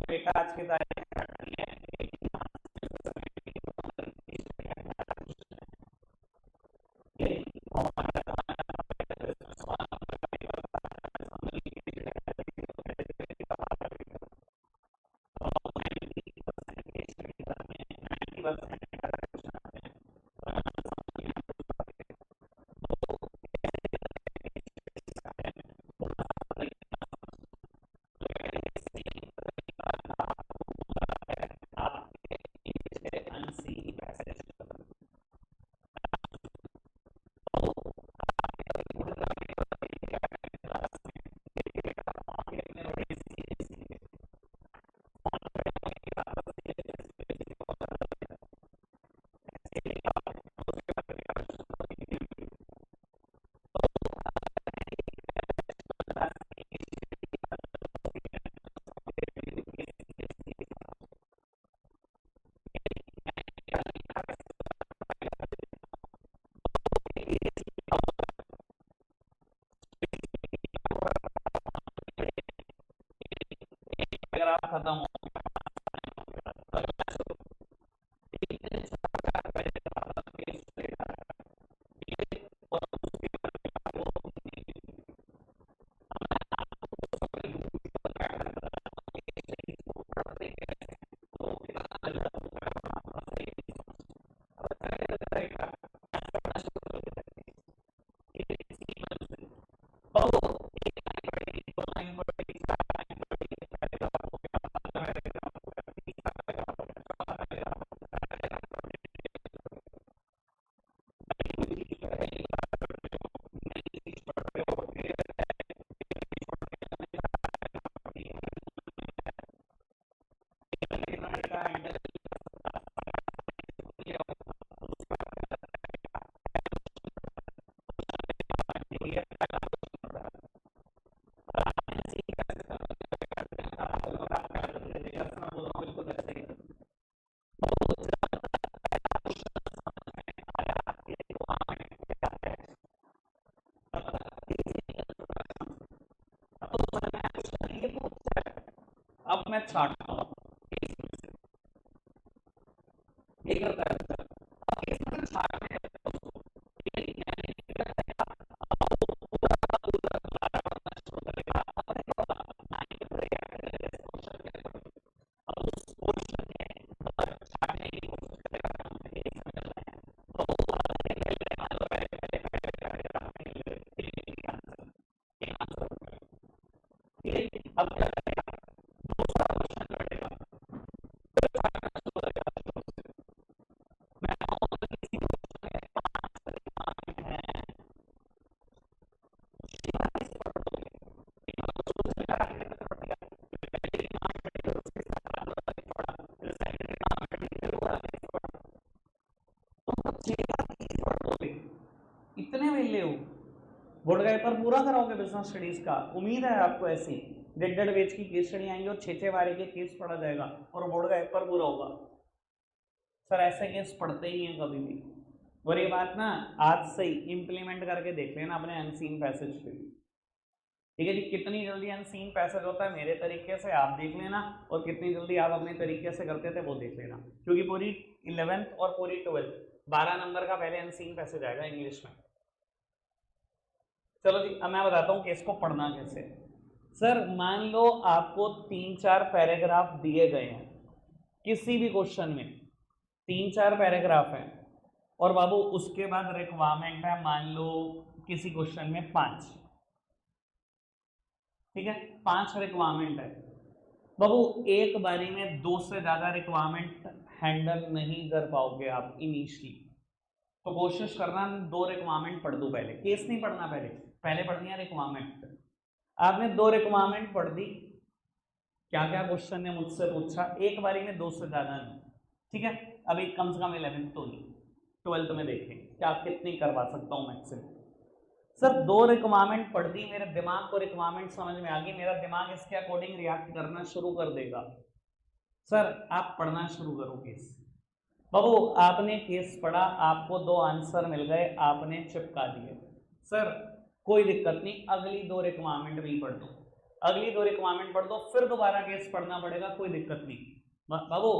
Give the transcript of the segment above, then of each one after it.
बेटा आज की तारीख खत्म हो अब मैं छाटता हूँ ये करता है अब इतने वेले हो बोर्ड का पेपर पूरा कराओगे बिजनेस स्टडीज का? उम्मीद है आपको ऐसी 1.5 पेज की केस स्टडी आएंगी और 6 बारे के केस पढ़ा जाएगा और बोर्ड का पेपर पूरा होगा। सर ऐसे केस पढ़ते ही हैं कभी भी। और ये बात ना आज से ही इम्प्लीमेंट करके देख लेना अपने अनसीन पैसेज पे। ठीक है जी, कितनी जल्दी अनसीन पैसेज होता है मेरे तरीके से आप देख लेना और कितनी जल्दी आप अपने तरीके से करते थे वो देख लेना, क्योंकि पूरी 11th और पूरी 12th 12 नंबर का पहले अनसीन पैसेज आएगा इंग्लिश में। चलो जी, अब मैं बताता हूँ केस को पढ़ना कैसे। सर मान लो आपको 3-4 पैराग्राफ दिए गए हैं किसी भी क्वेश्चन में, 3-4 पैराग्राफ हैं और बाबू उसके बाद रिक्वायरमेंट है मान लो किसी क्वेश्चन में 5, ठीक है 5 रिक्वायरमेंट है बाबू। एक बारी में 2 से ज्यादा रिक्वायरमेंट हैंडल नहीं कर पाओगे आप इनिशियली, तो कोशिश करना 2 रिक्वायरमेंट पढ़ दो पहले, केस नहीं पढ़ना पहले, पहले पढ़नी है रिक्वायरमेंट। आपने 2 रिक्वायरमेंट पढ़ दी, क्या क्या क्वेश्चन ने मुझसे पूछा, एक बारी में 2 से ज्यादा नहीं, ठीक है। अभी कम से कम 11th तो नहीं, 12th में देखें क्या कितनी करवा सकता हूँ मैक्सिमम। सर 2 रिक्वायरमेंट पढ़ दी, मेरे दिमाग को रिक्वायरमेंट समझ में आ गई, मेरा दिमाग इसके अकॉर्डिंग रिएक्ट करना शुरू कर देगा। सर आप पढ़ना शुरू करो केस। बाबू आपने केस पढ़ा, आपको 2 आंसर मिल गए, आपने चिपका दिए। सर कोई दिक्कत नहीं, अगली 2 रिक्वायरमेंट भी पढ़ दो, अगली 2 रिक्वायरमेंट पढ़ दो, फिर दोबारा केस पढ़ना पड़ेगा, कोई दिक्कत नहीं। बाबू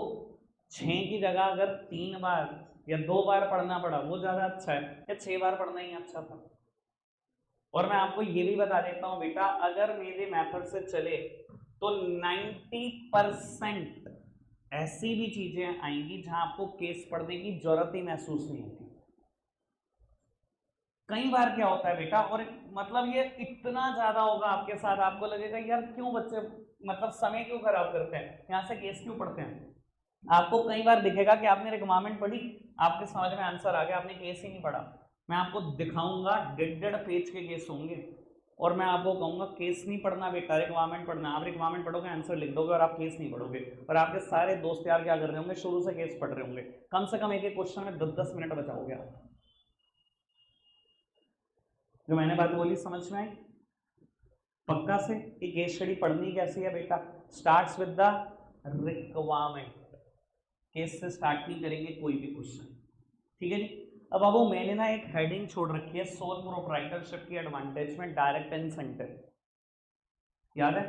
6 की जगह अगर 3 बार या 2 बार पढ़ना पड़ा वो ज्यादा अच्छा है या 6 बार पढ़ना ही अच्छा था? और मैं आपको ये भी बता देता हूं बेटा, अगर मेरे मेथड से चले तो 90% ऐसी भी चीजें आएंगी जहां आपको केस पढ़ने की जरूरत ही महसूस नहीं होती। कई बार क्या होता है बेटा, और मतलब ये इतना ज्यादा होगा आपके साथ, आपको लगेगा यार क्यों बच्चे मतलब समय क्यों खराब करते हैं, यहाँ से केस क्यों पढ़ते हैं। आपको कई बार दिखेगा कि आपने रिक्वायरमेंट पढ़ी, आपके समझ में आंसर आ गया, आपने केस ही नहीं पढ़ा। मैं आपको दिखाऊंगा 1.5 पेज के केस होंगे और मैं आपको कहूंगा केस नहीं पढ़ना बेटा, रिक्वायरमेंट पढ़ना। आप रिक्वायरमेंट पढ़ोगे, आंसर लिख दोगे और आप केस नहीं पढ़ोगे, और आपके सारे दोस्त यार क्या कर रहे होंगे, शुरू से केस पढ़ रहे होंगे। कम से कम एक एक क्वेश्चन में 10-10 मिनट बचाओगे आप। जो मैंने बात बोली समझ में आई पक्का से कि केस स्टडी पढ़नी कैसी है बेटा? Starts with the requirement, case से स्टार्ट नहीं करेंगे कोई भी क्वेश्चन, ठीक है जी। अब बाबू मैंने ना एक हेडिंग छोड़ रखी है, सोल प्रोप्राइटरशिप की एडवांटेज में डायरेक्ट इंसेंटिव, याद है?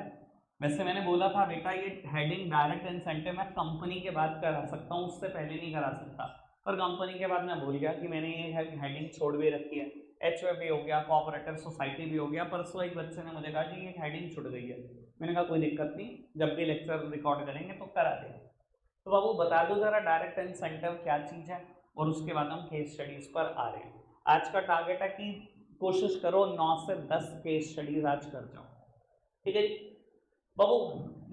वैसे मैंने बोला था बेटा ये हेडिंग डायरेक्ट इंसेंटिव मैं कंपनी के बाद करा सकता हूँ, उससे पहले नहीं करा सकता, पर कंपनी के बाद मैं भूल गया कि मैंने ये हेडिंग छोड़ भी रखी है। एचयूएफ भी हो गया, कोऑपरेटिव सोसाइटी भी हो गया। परसों एक बच्चे ने मुझे कहा कि ये हेडिंग छूट गई है, मैंने कहा कोई दिक्कत नहीं, जब भी लेक्चर रिकॉर्ड करेंगे तो करा देंगे। तो बाबू बता दो जरा डायरेक्ट इंसेंटिव क्या चीज़ है, और उसके बाद हम केस स्टडीज पर आ रहे हैं। आज का टारगेट है कि कोशिश करो 9 से 10 केस स्टडीज आज कर जाओ, ठीक है जी। बाबू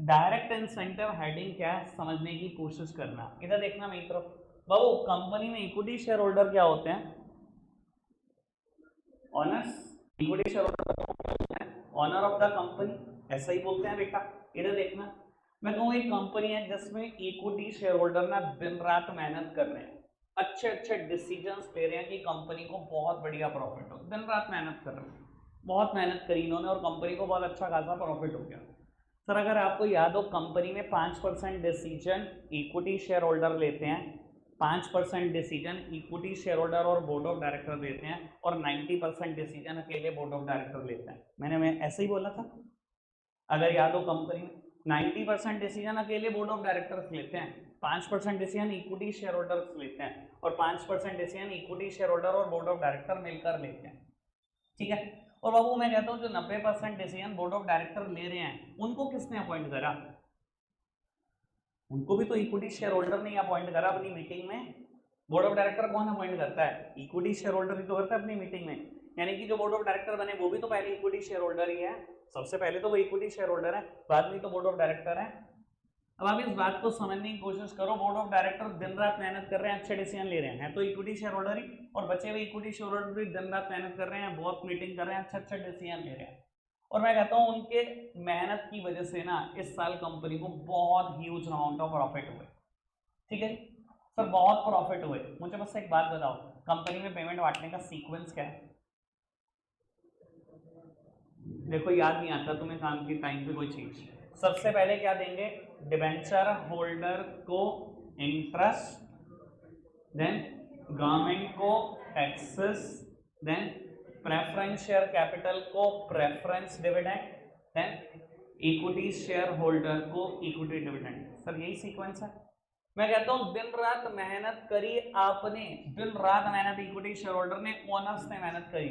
डायरेक्ट इंसेंटिव हेडिंग क्या है समझने की कोशिश करना, इधर देखना मेरी तरफ। बाबू कंपनी में इक्विटी शेयर होल्डर क्या होते हैं? Owners. Equity share holder owner of the company, ऐसा ही बोलते हैं बेटा। इधर देखना, मैं कहूँ एक कंपनी है जिसमें इक्विटी शेयर होल्डर ना दिन रात मेहनत कर रहे हैं, अच्छे अच्छे डिसीजंस ले रहे हैं कि कंपनी को बहुत बढ़िया प्रॉफिट हो, दिन रात मेहनत कर रहे हैं, बहुत मेहनत करी इन्होंने और कंपनी को बहुत अच्छा खासा प्रॉफिट हो गया। सर अगर आपको याद हो कंपनी में 5% डिसीजन इक्विटी शेयर होल्डर लेते हैं, 5% डिसीजन इक्विटी शेयर होल्डर और बोर्ड ऑफ डायरेक्टर लेते हैं, और 90% डिसीजन अकेले बोर्ड ऑफ डायरेक्टर लेते हैं। मैं ऐसे ही बोला था, अगर याद हो कंपनी में 90% डिसीजन अकेले बोर्ड ऑफ डायरेक्टर्स लेते हैं, 5% डिसीजन इक्विटी शेयर होल्डर्स लेते हैं, और 5% डिसीजन इक्विटी शेयर होल्डर और बोर्ड ऑफ डायरेक्टर मिलकर लेते हैं, ठीक है। और बाबू मैं कहता हूँ जो 90% डिसीजन बोर्ड ऑफ डायरेक्टर ले रहे हैं उनको किसने अपॉइंट करा? उनको भी तो इक्विटी शेयर होल्डर ने अपॉइंट करा अपनी मीटिंग में। बोर्ड ऑफ डायरेक्टर कौन अपॉइंट करता है? इक्विटी शेयर होल्डर ही तो करता है अपनी मीटिंग में। यानी कि जो बोर्ड ऑफ डायरेक्टर बने वो भी तो पहले इक्विटी शेयर होल्डर ही है, सबसे पहले तो वो इक्विटी शेयर होल्डर है, बाद में तो बोर्ड ऑफ डायरेक्टर है। अब आप इस बात को समझने की कोशिश करो, बोर्ड ऑफ डायरेक्टर दिन रात मेहनत कर रहे हैं, अच्छे डिसीजन ले रहे हैं तो इक्विटी शेयर होल्डर ही, और बचे हुए इक्विटी शेयर होल्डर भी दिन रात मेहनत कर रहे हैं, बहुत मीटिंग कर रहे हैं, अच्छे अच्छे डिसीजन ले रहे हैं। और मैं कहता हूँ उनके मेहनत की वजह से ना इस साल कंपनी को बहुत ह्यूज अमाउंट ऑफ प्रॉफिट हुए, ठीक है सर, बहुत प्रॉफिट हुए। मुझे बस एक बात बताओ, कंपनी में पेमेंट बांटने का सीक्वेंस क्या है? देखो याद नहीं आता तुम्हें काम के टाइम पे कोई चीज, सबसे पहले क्या देंगे? डिबेंचर होल्डर को इंटरेस्ट, देन गवर्नमेंट को taxes, then preference share capital को preference dividend, then equity share holder को इक्विटी डिविडेंड। सर यही सीक्वेंस है। मैं कहता हूं दिन रात मेहनत करी आपने, दिन रात मेहनत इक्विटी शेयर होल्डर ने, ओनर्स ने मेहनत करी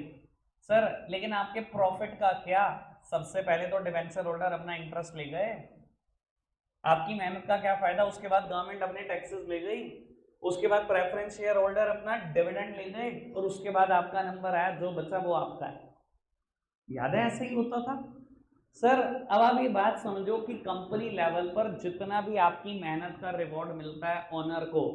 सर, लेकिन आपके प्रॉफिट का क्या? सबसे पहले तो डिवेंचर होल्डर अपना इंटरेस्ट ले गए, आपकी मेहनत का क्या फायदा? उसके बाद गवर्नमेंट अपने टैक्सेस ले गई, उसके बाद प्रेफरेंस शेयर होल्डर अपना डिविडेंड ले गए, और उसके बाद आपका नंबर आया, जो बचा वो आपका है। याद है ऐसे ही होता था सर। अब आप ये बात समझो कि कंपनी लेवल पर जितना भी आपकी मेहनत का रिवॉर्ड मिलता है ओनर को,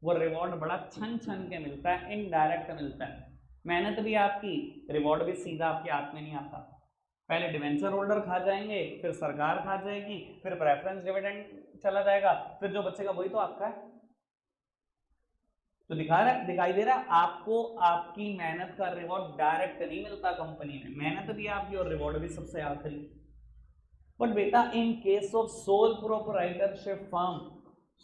वो रिवॉर्ड बड़ा छन छन के मिलता है, इनडायरेक्ट मिलता है। मेहनत भी आपकी, रिवॉर्ड भी सीधा आपके हाथ में नहीं आता। पहले डिवेंचर होल्डर खा जाएंगे, फिर सरकार खा जाएगी, फिर प्रेफरेंस डिविडेंड चला जाएगा, फिर जो बचेगा वही तो आपका है। तो दिखाई दे रहा है आपको आपकी मेहनत का रिवॉर्ड डायरेक्ट नहीं मिलता कंपनी में, मेहनत भी आपकी और रिवॉर्ड भी सबसे आखिरी। बट बेटा in case of sole proprietorship firm,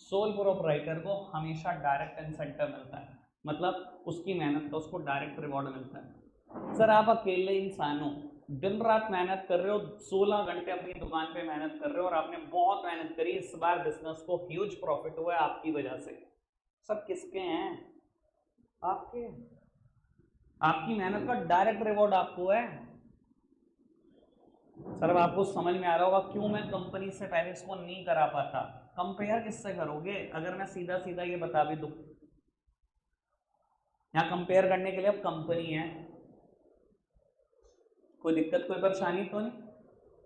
sole proprietor को हमेशा डायरेक्ट इंसेंटिव मिलता है, मतलब उसकी मेहनत का उसको डायरेक्ट रिवॉर्ड मिलता है। सर आप अकेले इंसान हो, दिन रात मेहनत कर रहे हो, 16 घंटे अपनी दुकान पे मेहनत कर रहे हो और आपने बहुत मेहनत करी, इस बार बिजनेस को ह्यूज प्रॉफिट हुआ है आपकी वजह से। सब किसके हैं? आपके। आपकी मेहनत का डायरेक्ट रिवॉर्ड आपको है। सर अब आपको समझ में आ रहा होगा क्यों मैं कंपनी से पहले इसको नहीं करा पाता। कंपेयर किससे करोगे? अगर मैं सीधा सीधा ये बता भी दूं, यहाँ कंपेयर करने के लिए अब कंपनी है, कोई दिक्कत कोई परेशानी तो नहीं?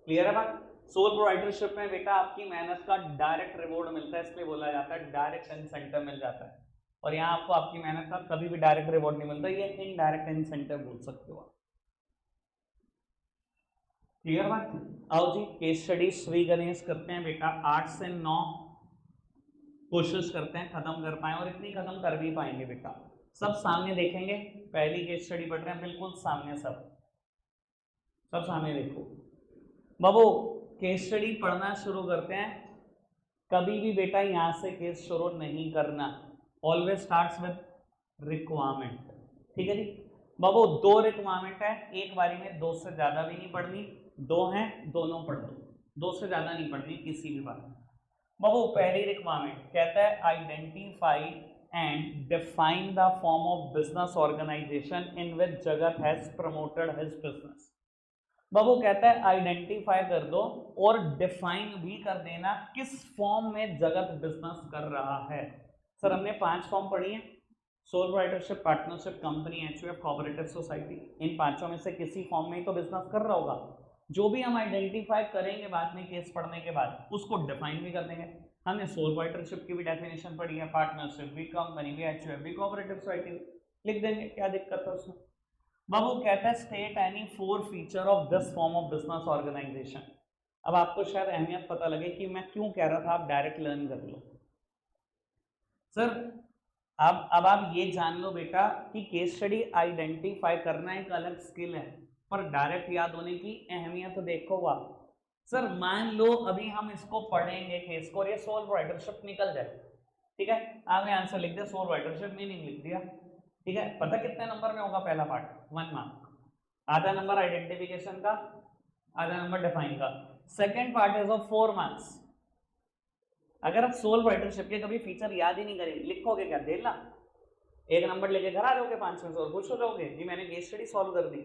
क्लियर है बात? सोल प्रोप्राइटरशिप में बेटा आपकी मेहनत का डायरेक्ट रिवॉर्ड मिलता है, इसलिए बोला जाता है डायरेक्ट इंसेंटिव मिल जाता है। और यहाँ आपको आपकी मेहनत का कभी भी डायरेक्ट रिवॉर्ड नहीं मिलता, ये इनडायरेक्ट इंसेंटिव बोल सकते हो आप। क्लियर बात? आओ जी केस स्टडी श्री गणेश करते हैं बेटा, 8 से 9 कोशिश करते हैं खत्म कर पाए, और इतनी खत्म कर भी पाएंगे बेटा। सब सामने देखेंगे, पहली केस स्टडी पढ़ रहे हैं बिल्कुल सामने, सब सामने देखो बाबू। केस स्टडी पढ़ना शुरू करते हैं, कभी भी बेटा यहां से केस शुरू नहीं करना, ऑलवेज स्टार्ट्स विद रिक्वायरमेंट। ठीक है जी बाबू, 2 रिक्वायरमेंट है, एक बारी में 2 से ज्यादा भी नहीं पढ़नी, 2 हैं दोनों पढ़ दो, 2 से ज्यादा नहीं पढ़नी किसी भी बात में। बाबू पहली रिक्वायरमेंट कहता है identify and define the form of business organisation in which Jagat has promoted his business. बाबू कहता है आइडेंटिफाई कर दो और डिफाइन भी कर देना किस फॉर्म में जगत बिजनेस कर रहा है। सर हमने 5 फॉर्म पढ़ी हैं, sole proprietorship, partnership, company, HUF, cooperative society. इन 5 में से किसी फॉर्म में ही तो बिजनेस कर रहा होगा। जो भी हम आइडेंटिफाई करेंगे बाद में केस पढ़ने के बाद, उसको डिफाइन भी कर देंगे। हमने सोल प्रोप्राइटरशिप की भी डेफिनेशन पढ़ी है, पार्टनरशिप भी, कंपनी भी, एचयूएफ भी, कोऑपरेटिव सोसाइटी लिख देंगे, क्या दिक्कत है उसमें। बाबू कहता है state any 4 feature of this form of business organisation. अब आपको शायद अहमियत पता लगे कि मैं क्यों कह रहा था आप डायरेक्ट लर्न कर लो। सर अब आप ये जान लो बेटा कि केस स्टडी आइडेंटिफाई करना एक अलग स्किल है, पर डायरेक्ट याद होने की अहमियत देखो आप। सर मान लो अभी हम इसको पढ़ेंगे केस को और ये सोल प्रोप्राइटरशिप निकल जाए, ठीक है, आपने आंसर लिख दिया, सोल प्रोप्राइटरशिप मीनिंग लिख दिया, ठीक है। पता कितने नंबर में होगा? पहला पार्ट 1 मार्क, आधा नंबर आइडेंटिफिकेशन का, आधा नंबर डिफाइन का। Second part is of 4 marks. अगर आप सोल प्रोप्राइटरशिप के कभी फीचर याद ही नहीं करेंगे, लिखोगे क्या? देला 1 नंबर लेके घर आ जाओगे, 5 में से और खुश हो जाओगे जी मैंने केस स्टडी सॉल्व कर दी।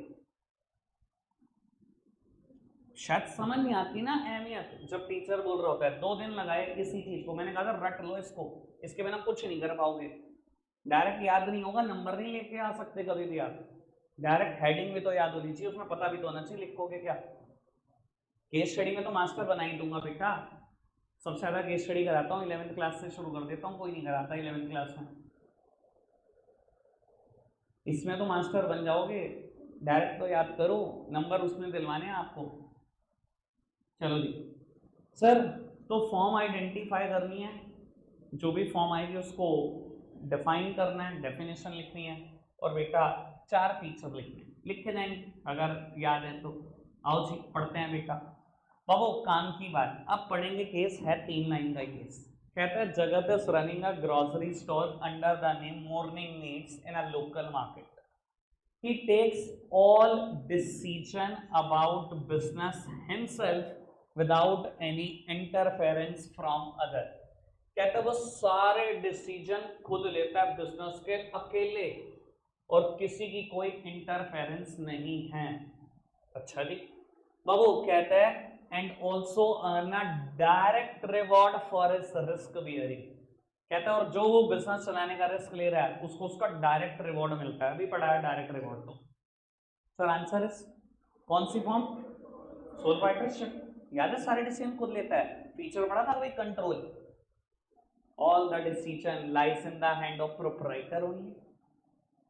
शायद समझ नहीं आती ना अहमियत, जब टीचर बोल रहा होता है 2 दिन लगाए किसी चीज को, मैंने कहा रट लो इसको, इसके बिना कुछ नहीं कर पाओगे। डायरेक्ट याद नहीं होगा, नंबर नहीं लेके आ सकते कभी भी आप, डायरेक्ट हेडिंग भी तो याद होनी चाहिए, उसमें पता भी तो होना चाहिए, लिखोगे क्या? केस स्टडी में तो मास्टर बना ही दूंगा बेटा, सबसे ज्यादा केस स्टडी कराता हूँ, 11th क्लास से शुरू कर देता हूँ, कोई नहीं कराता 11th क्लास में। इसमें तो मास्टर बन जाओगे, डायरेक्ट तो याद करो, नंबर उसमें दिलवाने हैं आपको। चलो जी सर, तो फॉर्म आइडेंटिफाई करनी है, जो भी फॉर्म आएगी उसको डिफाइन करना है, डेफिनेशन लिखनी है, और बेटा 4 फीचर लिखने लिखे जाएंगे अगर याद है तो। आओ जी पढ़ते हैं बेटा। बाबू काम की बात, अब पढ़ेंगे, केस है 3 लाइन का केस। कहता है जगत is running a grocery store under the name morning needs in a local market. He takes all decision about business himself without any interference from other। कहता है वो सारे डिसीजन खुद लेता है बिजनेस के अकेले, और किसी की कोई इंटरफेरेंस नहीं है। अच्छा जी बाबू कहता है and also earn a direct reward for his risk bearing. कहता है और जो वो बिजनेस चलाने का रिस्क ले रहा है उसको उसका डायरेक्ट रिवॉर्ड मिलता है। अभी पढ़ा है डायरेक्ट रिवॉर्ड तो। सर आंसर इज कौन सी फॉर्म? Sole proprietorship. याद है सारे डिसीजन खुद लेता है। फीचर पढ़ा था वही control, all the decision lies in the hand of proprietor only.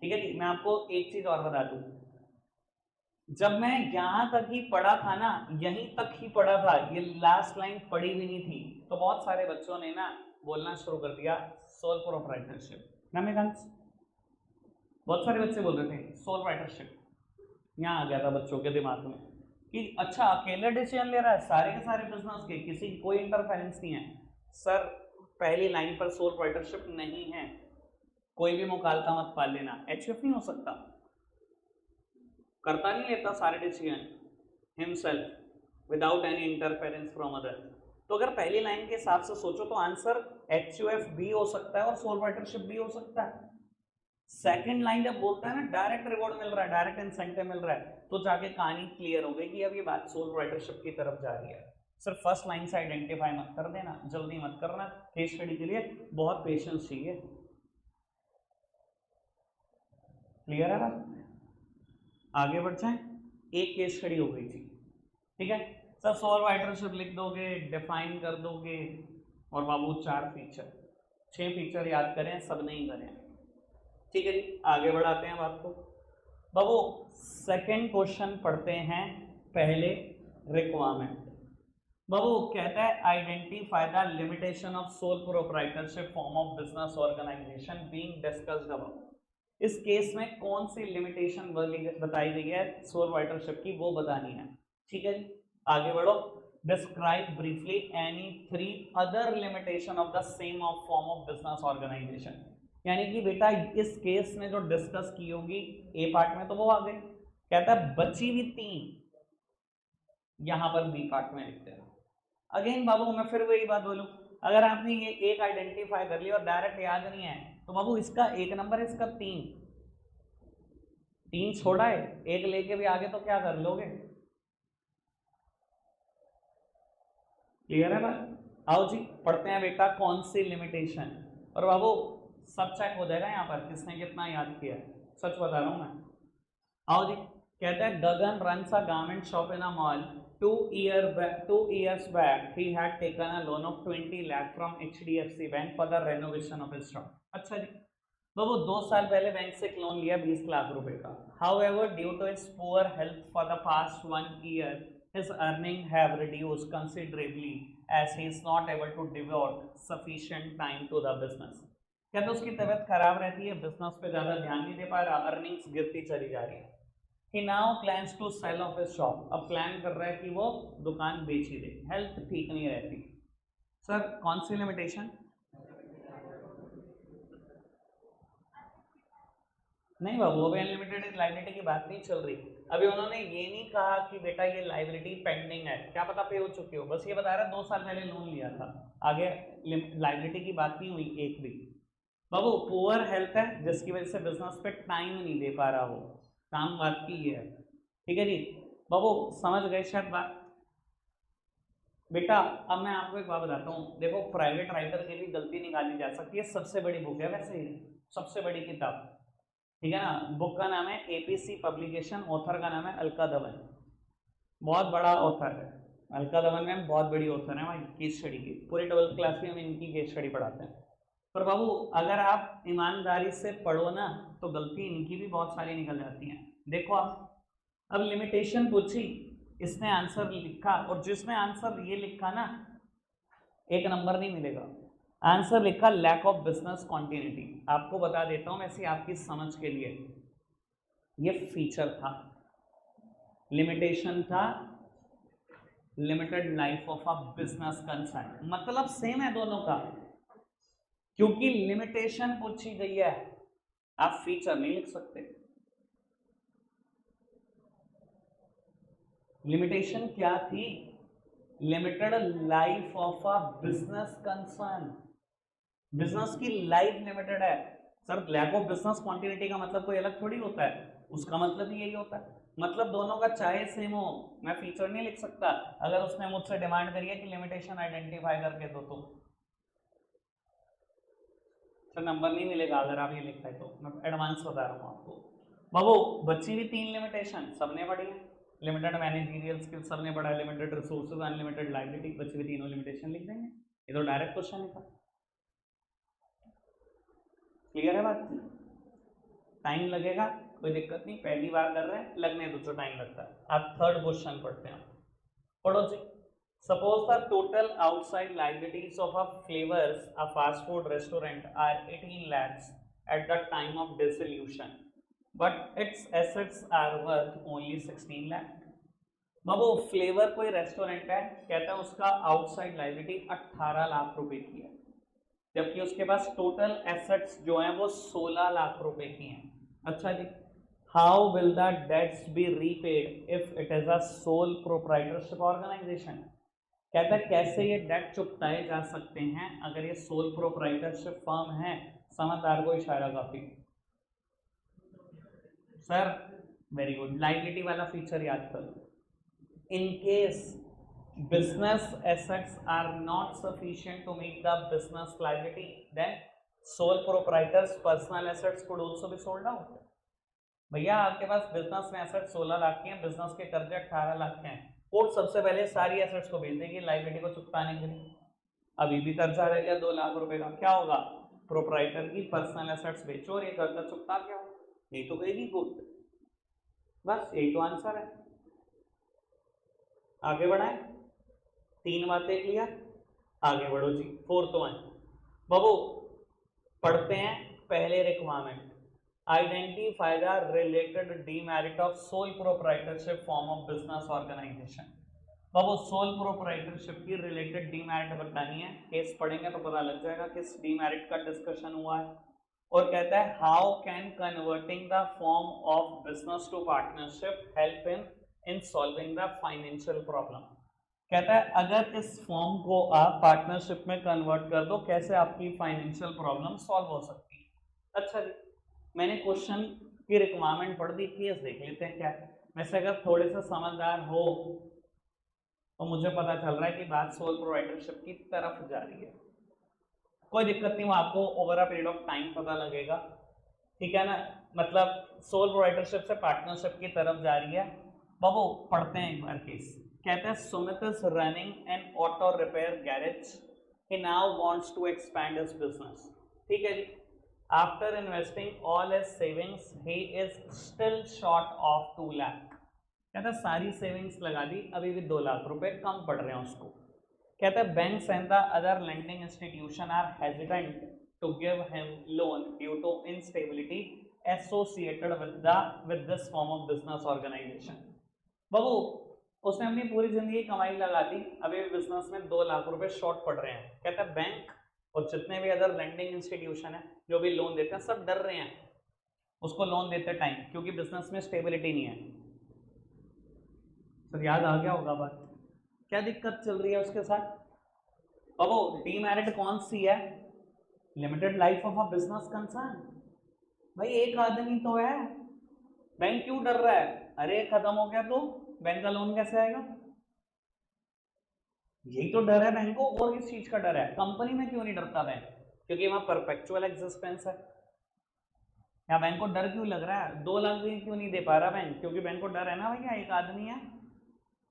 ठीक है जी, मैं आपको एक चीज और बता दूं, जब मैं यहां तक ही पढ़ा था ना, यहीं तक ही पढ़ा था, ये लास्ट लाइन पढ़ी भी नहीं थी, तो बहुत सारे बच्चों ने ना बोलना शुरू कर दिया सोल प्रोप्राइटरशिप। नमिकांश, बहुत सारे बच्चे बोल रहे थे सोल राइटरशिप, यहाँ आ गया था बच्चों के दिमाग में कि अच्छा अकेले डिसीजन ले रहा है सारे के सारे बिजनेस के, किसी की कोई इंटरफेरेंस नहीं है। सर पहली लाइन पर सोल राइटरशिप नहीं है, कोई भी मुकालता मत पाल लेना, एचएफ नहीं हो सकता, करता नहीं लेता सारे decision himself without any interference from other. तो अगर पहली लाइन के हिसाब से सोचो तो आंसर एचयूएफ भी हो सकता है और सोल राइटरशिप भी हो सकता है। सेकंड लाइन जब बोलता है ना डायरेक्ट रिवॉर्ड मिल रहा है, डायरेक्ट इंसेंटिव मिल रहा है, तो जाके कहानी क्लियर हो गई कि अब ये बात सोल राइटरशिप की तरफ जा रही है। सिर्फ फर्स्ट लाइन से आइडेंटिफाई मत कर देना, जल्दी मत करना, केस स्टडी के लिए बहुत पेशेंस चाहिए। क्लियर है बात? आगे बढ़ जाए, एक केस स्टडी हो गई थी, ठीक है सर। सोल राइटरशिप लिख दोगे, डिफाइन कर दोगे, और बाबू 4 फीचर 6 फीचर याद करें, सब नहीं करें, ठीक है जी। आगे बढ़ाते हैं बात को बाबू, सेकंड क्वेश्चन पढ़ते हैं पहले रिक्वायरमेंट। बाबू कहता है identify the limitation of sole proprietorship form of business organisation being discussed above. इस केस में कौन सी लिमिटेशन बताई गई है सोल राइटरशिप की, वो बतानी है, ठीक है जी। आगे बढ़ो, describe briefly any 3 other limitation of the same of form of business organisation. यानी कि बेटा इस केस में जो डिस्कस की होगी ए पार्ट में तो वो आ गई, कहता है बची हुई 3 यहां पर बी पार्ट में लिखते हैं। अगेन बाबू मैं फिर वही बात बोलूं, अगर आपने ये एक आइडेंटिफाई कर लिया और डायरेक्ट याद नहीं है तो बाबू इसका 1 नंबर है, इसका 3 छोड़ा है, 1 लेके भी आगे तो क्या कर लोगे। क्लियर है बात? आओ जी पढ़ते हैं बेटा कौन सी लिमिटेशन, और बाबू सब चेक हो जाएगा यहाँ पर किसने कितना याद किया है, सच बता रहा हूं मैं। आओ जी, कहता है गगन runs a garment shop in a mall. 2 years back, he had taken a loan of 20 lakh from HDFC Bank for the renovation of his shop. अच्छा जी, बाबू 2 साल पहले बैंक से एक लोन लिया 20 लाख रुपए का। However, due to his poor health for the past 1 year, his earnings have reduced considerably as he is not able to devote sufficient time to the business. कहते उसकी तबीयत खराब रहती है, बिजनेस पे ज्यादा ध्यान नहीं दे पा रहा, अर्निंग्स गिरती चली जा रही है। He now plans to sell off his shop. अब प्लान कर रहा है कि वो दुकान बेच ही दे, हेल्थ ठीक नहीं रहती। सर कौन सी लिमिटेशन? नहीं बाबू अभी अनलिमिटेड लाइबिलिटी की बात नहीं चल रही, अभी उन्होंने ये नहीं कहा कि बेटा ये लाइबिलिटी पेंडिंग है, क्या पता पे हो चुकी हो, बस ये बता रहा है 2 साल पहले लोन लिया था, आगे लाइबिलिटी की बात नहीं हुई एक भी। बाबू पुअर हेल्थ है जिसकी वजह से बिजनेस पे टाइम नहीं दे पा रहा हो, काम बात की है, ठीक है जी। बाबू समझ गए शायद बात? बेटा अब मैं आपको एक बात बताता हूँ, देखो प्राइवेट राइटर की भी गलती निकाली जा सकती है, सबसे बड़ी बुक है वैसे ही, सबसे बड़ी किताब, ठीक है ना। बुक का नाम है एपीसी पब्लिकेशन, ऑथर का नाम है अलका धवन, बहुत बड़ा ऑथर है अलका धवन मैम, बहुत बड़ी ऑथर है भाई केस स्टडी की, पूरी 12th क्लास में हम इनकी केस स्टडी पढ़ाते हैं। पर बाबू अगर आप ईमानदारी से पढ़ो ना तो गलती इनकी भी बहुत सारी निकल जाती हैं। देखो आप, अब लिमिटेशन पूछी, इसने आंसर लिखा, और जिसने आंसर ये लिखा ना 1 नंबर नहीं मिलेगा, आंसर लिखा लैक ऑफ बिजनेस कॉन्टिन्यूटी। आपको बता देता हूं वैसे आपकी समझ के लिए, ये फीचर था, लिमिटेशन था limited life of a business concern, मतलब सेम है दोनों का, क्योंकि लिमिटेशन पूछी गई है, आप फीचर नहीं लिख सकते। लिमिटेशन क्या थी? Limited life of a business concern, business की लाइफ लिमिटेड है। Sir lack of business quantity का मतलब कोई अलग थोड़ी होता है, उसका मतलब ही यही होता है, मतलब दोनों का चाहे सेम हो, मैं फीचर नहीं लिख सकता। अगर उसने मुझसे डिमांड करी है कि लिमिटेशन आइडेंटिफाई करके दो तो सर नंबर नहीं मिलेगा अगर आप ये लिखा है तो, मैं एडवांस बता रहा हूँ आपको। बाबू बची हुई 3 लिमिटेशन सबने पढ़ी है, लिमिटेड मैनेजरियल स्किल सबने पढ़ा है, लिमिटेड रिसोर्सेज, अनलिमिटेड लायबिलिटी, बची हुई तीनों लिमिटेशन लिख देंगे, ये तो डायरेक्ट क्वेश्चन है। क्लियर है बात? टाइम लगेगा कोई दिक्कत नहीं, पहली बार कर रहे हैं लगने दो जो टाइम लगता है। आप थर्ड क्वेश्चन पढ़ते हैं, पढ़ो जी। Suppose the total outside liabilities of a Flavors, a fast food restaurant, are 18 lakhs at the time of dissolution, but its assets are worth only 16 lakh. Babu flavour कोई restaurant है, कहता है उसका outside liability 18 lakh रुपए की है, जबकि उसके पास टोटल एसेट्स जो हैं वो 16 लाख रुपए की हैं. अच्छा जी, how will the debts be repaid if it is a sole proprietorship organisation. कहता है कैसे ये डेट चुकाए जा सकते हैं अगर ये सोल प्रोप्राइटरशिप फर्म है. समझदार को इशारा काफी. सर वेरी गुड, लाइबिलिटी वाला फीचर याद करो. In case business assets are not sufficient to meet the business liability, then sole proprietors personal assets could also be sold out. भैया आपके पास बिजनेस में एसेट 16 लाख के हैं, बिजनेस के कर्जे 18 लाख के हैं, कोर्ट सबसे पहले सारी एसेट्स को भेज देगी लाइबिलिटी को चुकाने के लिए. अभी भी कर्जा रह गया 2 लाख रुपए का, क्या होगा? प्रोप्राइटर की पर्सनल एसेट्स बेचो और ये कर्जा चुकता क्या हो, यही तो कहेगी कोर्ट. बस यही तो आंसर है. आगे बढ़ाएं, 3 बातें क्लियर, आगे बढ़ो जी. 4th वन बाबू पढ़ते हैं. पहले requirement, identify the related demerit of sole proprietorship form of business organisation. बाबू सोल प्रोप्राइटरशिप की रिलेटेड डीमेरिट बतानी है. केस पढ़ेंगे तो पता लग जाएगा किस डीमेरिट का डिस्कशन हुआ है. और कहता है how can converting the form of business to partnership help in solving the financial problem. कहता है अगर इस फॉर्म को आप पार्टनरशिप में कन्वर्ट कर दो कैसे आपकी फाइनेंशियल प्रॉब्लम सॉल्व हो सकती है. अच्छा जी, मैंने क्वेश्चन की रिक्वायरमेंट पढ़ दी, केस देख लेते हैं क्या है. वैसे अगर थोड़े से समझदार हो तो मुझे पता चल रहा है कि बात सोल प्रोप्राइटरशिप की तरफ जा रही है. कोई दिक्कत नहीं, वो आपको over a period of time पता लगेगा, ठीक है ना. मतलब सोल प्रोप्राइटरशिप से पार्टनरशिप की तरफ जा रही है. बाबू पढ़ते हैं एक बार केस. कहते हैं Sumit is running an auto repair garage, he now wants to expand his business. ठीक है जी. After investing all his savings he is still short of 2 lakh. कहता है सारी सेविंग्स लगा दी, अभी भी 2 लाख रुपए कम पड़ रहे हैं उसको. कहता है banks and the other lending institution are hesitant to give him loan due to instability associated with this form of business organisation. बाबू उसने अपनी पूरी जिंदगी कमाई लगा दी, अभी बिजनेस में 2 लाख रुपए शॉर्ट पड़ रहे हैं. कहता है बैंक और जितने भी अदर लेंडिंग इंस्टीट्यूशन है जो भी लोन देते हैं सब डर रहे हैं उसको लोन देते टाइम, क्योंकि बिजनेस में स्टेबिलिटी नहीं है. सर याद आ गया होगा बात, क्या दिक्कत चल रही है उसके साथ. बाबू डीमेरिट कौन सी है? Limited life of a business concern. भाई एक आदमी तो है, बैंक क्यों डर रहा है? अरे खत्म हो गया तो बैंक का लोन कैसे आएगा? यही तो डर है बैंक को. और किस चीज का डर है? कंपनी में क्यों नहीं डरता बैंक? क्योंकि वहां परपेचुअल एग्जिस्टेंस है. यहाँ बैंक को डर क्यों लग रहा है? 2 लाख भी क्यों नहीं दे पा रहा बैंक? क्योंकि बैंक को डर है ना भैया, एक आदमी है,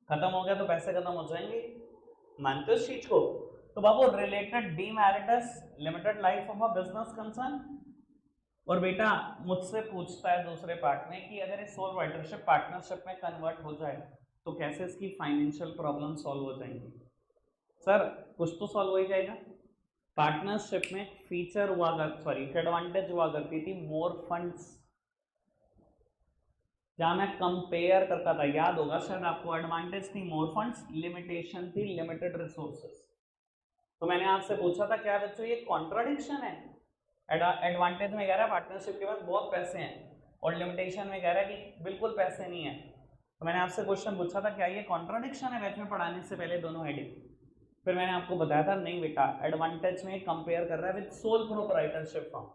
खत्म हो गया तो पैसे खत्म हो जाएंगे. मानते हो इस चीज को? तो बाबू related demerits limited life of a business concern. और बेटा मुझसे पूछता है दूसरे पार्ट में कि अगर इस सोल प्रोप्राइटरशिप पार्टनरशिप में कन्वर्ट हो जाए तो कैसे इसकी फाइनेंशियल प्रॉब्लम सॉल्व हो जाएंगी. सर कुछ तो सॉल्व हो ही जाएगा. पार्टनरशिप में फीचर हुआ एडवांटेज हुआ करती थी मोर फंड्स, जहां मैं कंपेयर करता था. याद होगा शायद आपको, एडवांटेज थी मोर फंड्स, लिमिटेशन थी लिमिटेड रिसोर्सेस. तो मैंने आपसे पूछा था क्या बच्चों ये कॉन्ट्राडिक्शन है? एडवांटेज में कह रहा है पार्टनरशिप के पास बहुत पैसे हैं और लिमिटेशन में कह रहा है कि बिल्कुल पैसे नहीं है. तो मैंने आपसे क्वेश्चन पूछा था क्या ये कॉन्ट्राडिक्शन है बैच में पढ़ाने से पहले दोनों हेडिंग. फिर मैंने आपको बताया था नहीं बेटा, एडवांटेज में कंपेयर कर रहा है with soul proprietorship form.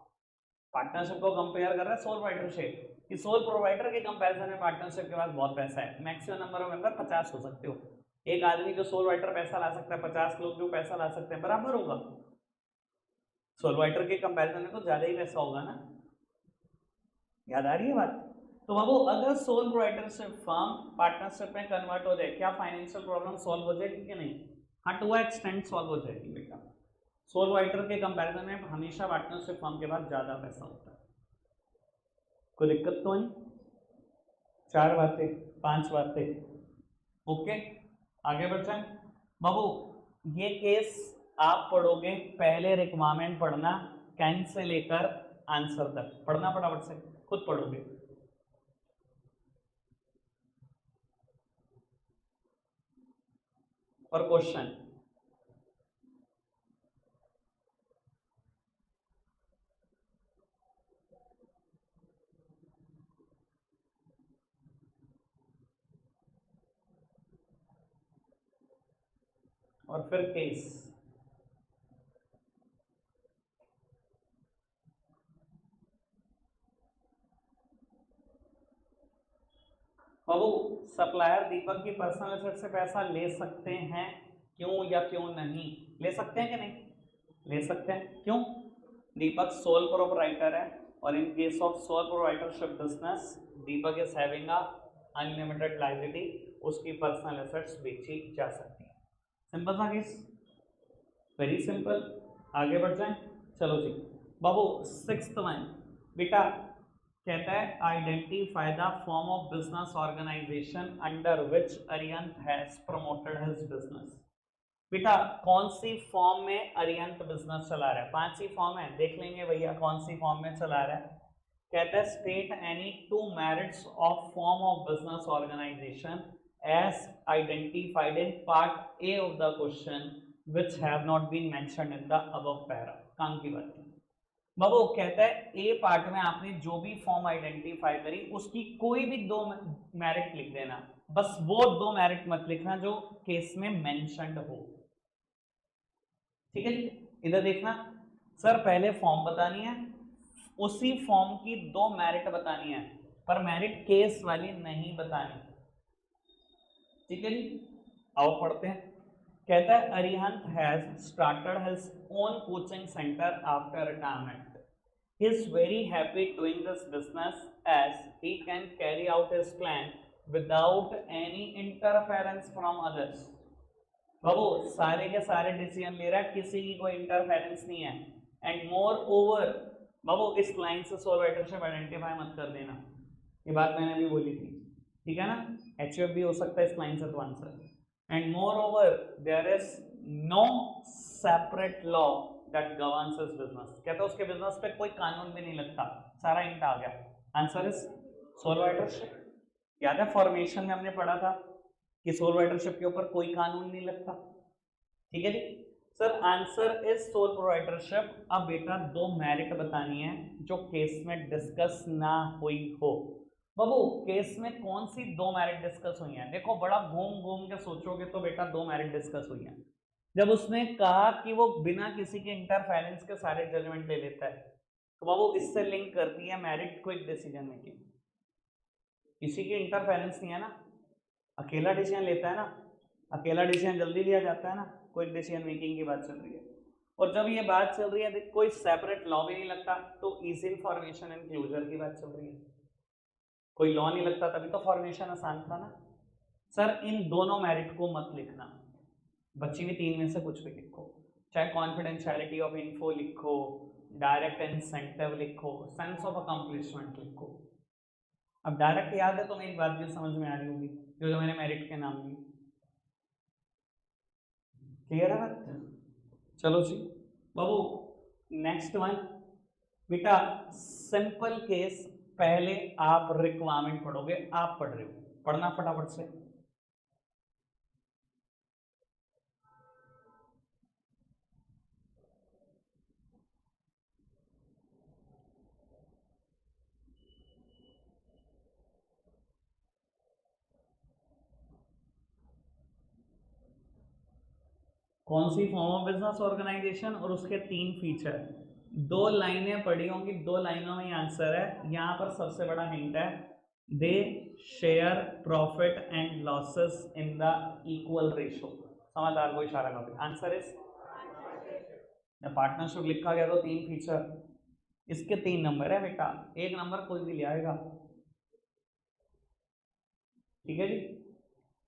Partnership को कंपेयर कर रहा है सोल प्रोप्राइटरशिप कि सोल प्रोप्राइटर के कंपैरिजन में पार्टनरशिप के पास बहुत पैसा है. मैक्सिमम नंबर ऑफ मेंबर 50 हो सकते हो. एक आदमी जो सोल प्रोप्राइटर पैसा ला सकता है, 50 लोग जो पैसा ला सकते हैं, बराबर होगा. सोल प्रोप्राइटर के कंपैरिजन में तो ज्यादा ही पैसा होगा ना. याद आ रही है बात? तो बाबू अगर सोल प्रोप्राइटरशिप फर्म पार्टनरशिप में कन्वर्ट हो जाए क्या फाइनेंशियल प्रॉब्लम सॉल्व हो जाएगी कि नहीं? हाँ टू एक्सटेंट सॉल्व हो जाएगी बेटा. सोल प्रोप्राइटर के कंपैरिजन में हमेशा पार्टनरशिप फर्म के पास ज्यादा पैसा होता है. कोई दिक्कत तो नहीं? 4 बातें 5 बातें ओके. आगे बढ़ते बाबू. ये केस आप पढ़ोगे, पहले रिक्वायरमेंट पढ़ना, कैन से लेकर आंसर तक। पढ़ना फटाफट से, खुद पढ़ोगे। और क्वेश्चन और फिर केस। बाबू सप्लायर दीपक की पर्सनल एसेट से पैसा ले सकते हैं, क्यों या क्यों नहीं? ले सकते हैं कि नहीं? ले सकते हैं। क्यों? दीपक सोल प्रोप्राइटर है और in case of sole proprietorship business Deepak is having a unlimited liability, उसकी पर्सनल एसेट्स बेची जा सकती है। सिंपल सा केस, वेरी सिंपल। आगे बढ़ जाएं, चलो जी बाबू। सिक्स्थ वन बेटा कहता है identify the form of business organisation under which Arihant has promoted his business. बेटा कौन सी फॉर्म में अरिहंत बिजनेस चला रहा है? 5 ही फॉर्म है, देख लेंगे भैया कौन सी फॉर्म में चला रहा है। कहता है state any 2 merits of form of business organisation as identified in part A of the question which have not been mentioned in the above para. काम की बात है बाबू। कहता है ए पार्ट में आपने जो भी फॉर्म आइडेंटिफाई करी उसकी कोई भी 2 मेरिट लिख देना, बस वो 2 मेरिट मत लिखना जो केस में मेंशन्ड हो। ठीक है जी, इधर देखना सर, पहले फॉर्म बतानी है, उसी फॉर्म की 2 मेरिट बतानी है, पर मेरिट केस वाली नहीं बतानी। ठीक है जी, आओ पढ़ते हैं। कहता है Arihant has started his own coaching centre after retirement. He is very happy doing this business as he can carry out his plan without any interference from others. बाबू सारे के सारे डिसीजन ले रहा है, किसी की कोई इंटरफेरेंस नहीं है। एंड मोर ओवर बाबू इस लाइन से सोल राइटरशिप आइडेंटिफाई मत कर देना, ये बात मैंने भी बोली थी। ठीक है ना, एचयूएफ भी हो सकता है इस लाइन से तो answer. And moreover there is no separate law that governs his business. कहता है उसके बिजनेस पे कोई कानून भी नहीं लगता, सारा इंट आ गया। Answer is sole proprietorship. याद है फॉर्मेशन में हमने पढ़ा था कि सोल राइटरशिप के ऊपर कोई कानून नहीं लगता। ठीक है जी sir, answer is sole proprietorship. अब बेटा 2 मेरिट बतानी है जो केस में डिस्कस ना हुई हो। बाबू केस में कौन सी 2 मेरिट डिस्कस हुई हैं? देखो बड़ा घूम घूम के सोचोगे तो बेटा 2 मेरिट डिस्कस हुई हैं। जब उसने कहा कि वो बिना किसी के इंटरफेरेंस के सारे जजमेंट ले लेता है, तो बाबू इससे लिंक करती है मेरिट क्विक डिसीजन मेकिंग। किसी की इंटरफेरेंस नहीं है ना, अकेला डिसीजन लेता है ना, अकेला डिसीजन जल्दी लिया जाता है ना, क्विक डिसीजन मेकिंग की बात चल रही है। और जब ये बात चल रही है कोई सेपरेट लॉ भी नहीं लगता, तो इजी फॉर्मेशन एंड क्लोजर की बात चल रही है। कोई लॉ नहीं लगता तभी तो फॉर्मेशन आसान था ना। सर इन दोनों मेरिट को मत लिखना, बची हुई 3 में से कुछ भी लिखो, चाहे कॉन्फिडेंशियलिटी ऑफ इन्फो लिखो, डायरेक्ट इंसेंटिव लिखो, सेंस ऑफ अकम्प्लिशमेंट लिखो। अब डायरेक्ट याद है तो मेरी बात भी समझ में आ रही होगी, जो मैंने मेरिट के नाम लिए। क्लियर है बात? चलो जी बाबू नेक्स्ट वन बेटा सिंपल केस। पहले आप रिक्वायरमेंट पढ़ोगे, आप पढ़ रहे हो, पढ़ना फटाफट से। कौन सी फॉर्म ऑफ बिजनेस ऑर्गेनाइजेशन और उसके 3 फीचर। 2 लाइनें पढ़ी होंगी, 2 लाइनों में आंसर है। यहां पर सबसे बड़ा हिंट है, they share profit and losses in the equal ratio. समझदार को इशारा करोगे, आंसर इज पार्टनरशिप लिखा गया तो 3 फीचर, इसके 3 नंबर है बेटा, 1 नंबर कोई भी ले आएगा। ठीक है जी,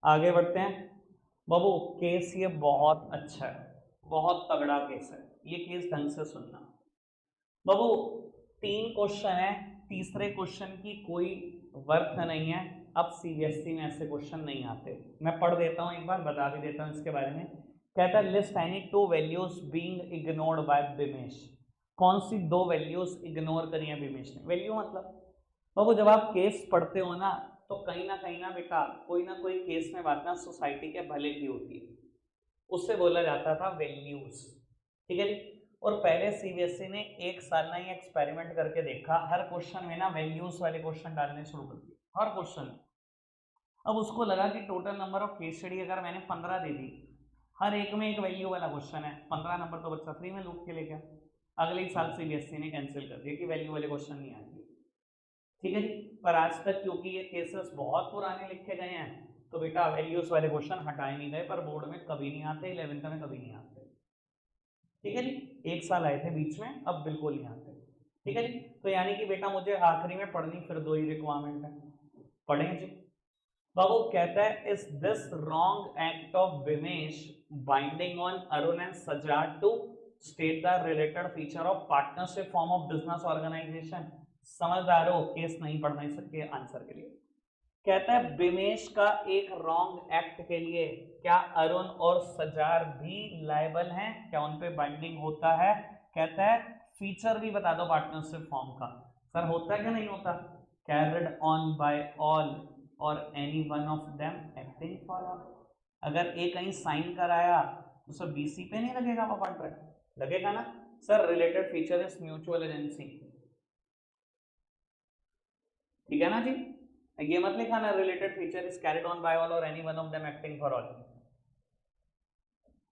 आगे बढ़ते हैं बाबू। केस ये बहुत अच्छा है, बहुत तगड़ा केस है, ये केस ढंग से सुनना बाबू। 3 क्वेश्चन है, तीसरे क्वेश्चन की कोई वर्थ नहीं है। अब सीबीएसई में ऐसे क्वेश्चन नहीं आते, मैं पढ़ देता हूं एक बार, बता भी देता हूं इसके बारे में। कहता है list any 2 values being ignored bye Dinesh. कौन सी दो वैल्यूज इग्नोर करी है विमेश ने? वैल्यू मतलब बाबू जब आप केस पढ़ते हो ना तो कहीं ना बेटा कोई ना कोई केस में बात ना सोसाइटी के भले की होती है, उससे बोला जाता था वैल्यूज। ठीक है जी। और पहले सीबीएसई ने एक साल ना ये एक्सपेरिमेंट करके देखा, हर क्वेश्चन में ना वैल्यूज वाले क्वेश्चन डालने शुरू कर दिए, हर क्वेश्चन में। अब उसको लगा कि total number of case study अगर मैंने 15 दे दी, हर एक में एक वैल्यू वाला क्वेश्चन है, 15 नंबर तो बच्चा फ्री में लूट के ले गया। अगले ही साल सीबीएसई ने कैंसिल कर दिया कि वैल्यू वाले क्वेश्चन नहीं आएंगे। ठीक है जी। पर आज तक क्योंकि ये केसेस बहुत पुराने लिखे गए हैं तो बेटा वैल्यूज वाले क्वेश्चन हटाए नहीं गए, पर बोर्ड में कभी नहीं आते, 11th में कभी नहीं आते। ठीक है जी। एक साल आए थे बीच में, अब बिल्कुल नहीं आते। ठीक है जी। तो यानी कि बेटा मुझे आखिरी में पढ़नी फिर दो ही रिक्वायरमेंट है, पढ़ेंगे जी। बाबू कहता है is this wrong act of Vimesh binding on Arun and Sajad to state the related feature of partnership form of business organisation? समझदार हो, केस नहीं पढ़ना इसके आंसर के लिए। कहता है विमेश का एक रॉन्ग एक्ट के लिए क्या अरुण और सजार भी लायबल हैं? क्या उन पे बाइंडिंग होता है? कहता है फीचर भी बता दो पार्टनरशिप फॉर्म का। सर होता है कि नहीं होता? Carried on by all or any one of them acting for all. अगर एक कहीं साइन कराया तो सर बीसी पे नहीं लगेगा वो कॉन्ट्रैक्ट? लगेगा ना। Sir related feature is mutual agency, ठीक है ना जी। ये मत लिखा ना related feature is carried on by all or any one of them acting for all,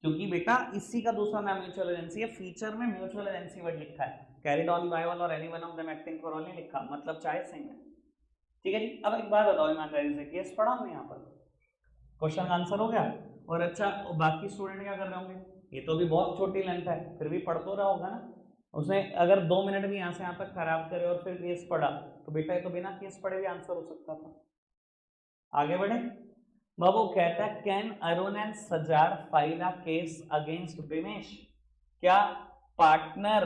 क्योंकि बेटा इसी का दूसरा नाम म्यूचुअल एजेंसी है। फीचर में म्यूचुअल एजेंसी वर्ड लिखा है, carried on by all or any one of them acting for all नहीं लिखा, मतलब चाहे सेम है। ठीक है जी। अब एक बात बताओ ईमानदारी से, केस पढ़ा हमने यहाँ पर, क्वेश्चन का आंसर हो गया। और अच्छा बाकी स्टूडेंट क्या कर रहे होंगे? ये तो भी बहुत छोटी लेंथ है, फिर भी पढ़ तो रहा होगा ना। उसने अगर 2 मिनट भी यहाँ से यहाँ तक खराब करे और फिर केस पढ़ा तो बेटा ये तो बिना केस पढ़े भी आंसर हो सकता था। आगे बढ़े। बाबू कहता है can Arun and Sajar file a case against Vimesh? क्या पार्टनर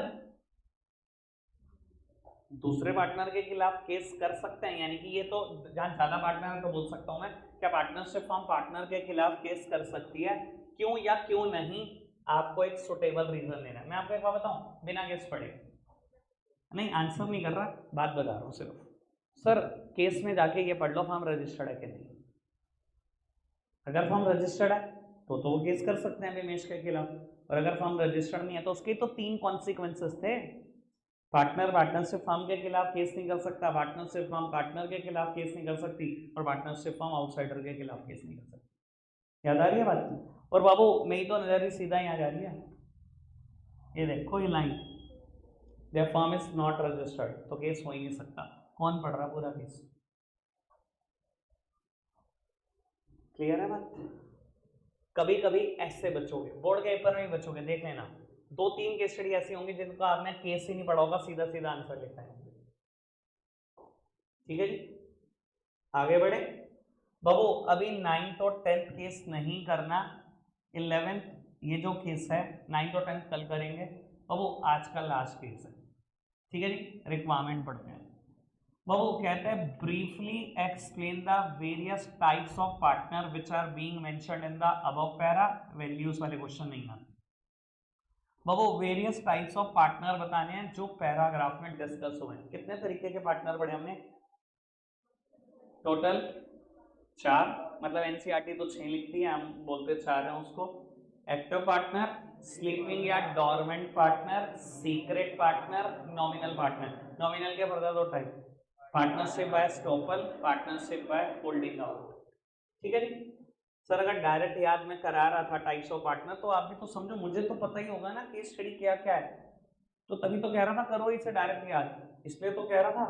दूसरे पार्टनर के खिलाफ केस कर सकते हैं? यानी कि ये तो जहां ज्यादा पार्टनर है तो बोल सकता हूं मैं, क्या पार्टनरशिप फॉर्म पार्टनर के खिलाफ केस कर सकती है? क्यों या क्यों नहीं? आपको एक सुटेबल रीजन लेना है। मैं आपको एक बात बताऊं बिना केस पढ़े, नहीं आंसर नहीं कर रहा, बात बता रहा हूं सिर्फ। सर केस में जाके ये पढ़ लो फॉर्म रजिस्टर्ड है कि नहीं। अगर फॉर्म रजिस्टर्ड है तो वो केस कर सकते हैं विमेश के खिलाफ, और अगर फॉर्म रजिस्टर्ड नहीं है तो उसके तो 3 कॉन्सिक्वेंसेस थे। पार्टनर पार्टनरशिप फर्म के खिलाफ केस नहीं कर सकता, पार्टनरशिप फर्म पार्टनर के खिलाफ केस नहीं कर सकती, और पार्टनरशिप फर्म आउटसाइडर के खिलाफ केस नहीं कर सकती। याद आ रही है बात? और बाबू मेरी तो नजर ही सीधा यहाँ जा रही है, ये देखो ये line, their firm is not registered, तो केस हो ही नहीं सकता। कौन पढ़ रहा पूरा केस? क्लियर है बात? कभी कभी ऐसे बचोगे, बोर्ड के पेपर में भी बचोगे, देख लेना 2-3 केस स्टडी ऐसी होंगी जिनको आपने केस ही नहीं पढ़ा होगा, सीधा सीधा आंसर लिखा है। ठीक है जी। आगे बढ़े। बाबू अभी 9th और 10th केस नहीं करना, 11th ये जो केस है 9th और 10th कल करेंगे। बाबू आज का लास्ट केस है। ठीक है जी। रिक्वायरमेंट पढ़ते हैं। बाबू कहते हैं briefly explain the various types of partner which are being mentioned in the above para. Values वाले क्वेश्चन नहीं आते बाबू, वेरियस टाइप्स ऑफ पार्टनर बताने हैं जो पैराग्राफ में डिस्कस हुए हैं। कितने तरीके के पार्टनर पढ़े हमने? टोटल 4, मतलब एनसीईआरटी तो 6 लिखती है, हम बोलते 4 हैं उसको। एक्टिव पार्टनर, स्लीपिंग या dormant partner, secret partner, nominal partner. Nominal के further 2 type, partnership by estoppel, partnership by holding out. ठीक है जी। सर अगर डायरेक्ट याद में करा रहा था टाइप्स ऑफ पार्टनर तो आप भी तो समझो, मुझे तो पता ही होगा ना केस स्टडी क्या क्या है, तो तभी तो कह रहा था करो इसे डायरेक्ट याद, इसलिए तो कह रहा था।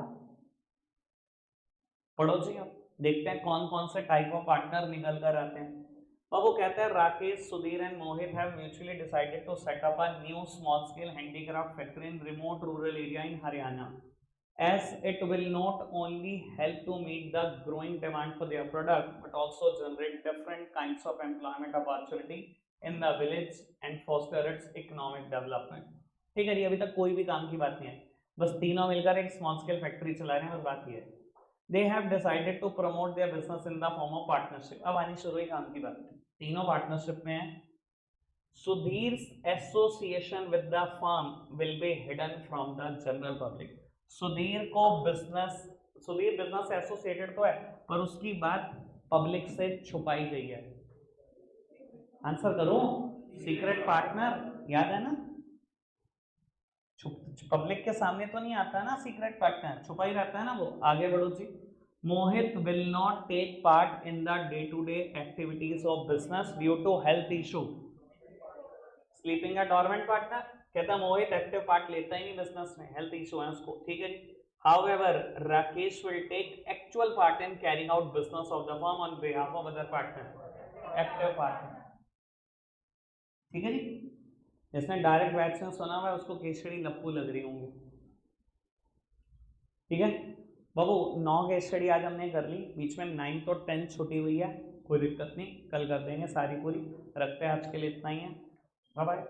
पढ़ो जी, अब देखते हैं कौन कौन से टाइप ऑफ पार्टनर निकल कर आते हैं। अब वो कहते हैं Rakesh, Sudhir and Mohit have mutually decided to set up a new small scale handicraft factory in remote rural area in Haryana, as it will not only help to meet the growing demand for their product but also generate different kinds of employment opportunity in the village and foster its economic development। ठीक है जी। अभी तक कोई भी काम की बात नहीं है, बस तीनों मिलकर एक स्मॉल स्केल फैक्ट्री चला रहे हैं, बस बात ये है। They have decided to promote their business in the form of partnership। अब आनी शुरू ही काम की बात है, तीनों पार्टनरशिप में है। Sudhir's association with the firm will be hidden from the general public. Sudhir business से एसोसिएटेड तो है पर उसकी बात पब्लिक से छुपाई गई है। आंसर करो, सीक्रेट पार्टनर, याद है ना, पब्लिक के सामने तो नहीं आता ना सीक्रेट पार्टनर, छुपा ही रहता है ना वो। आगे बढ़ो जी। Mohit will not take part in the day to day activities of business due to health issue. Sleeping at dormant partner कहता मोहित एक्टिव पार्ट लेता ही नहीं बिजनेस में, हेल्थ इशू है उसको, ठीक है जी। However, Rakesh will take actual part in carrying out business of the firm on behalf of other partner, active partner, ठीक है जी। जिसने डायरेक्ट बैच में सुना हुआ है उसको केसड़ी लप्पू लग रही होंगी, ठीक है बाबू। 9 केस स्टडी आज हमने कर ली, बीच में 9 और 10 छुट्टी हुई है, कोई दिक्कत नहीं, कल कर देंगे सारी पूरी। रखते हैं आज के लिए इतना ही है, बाय बाय।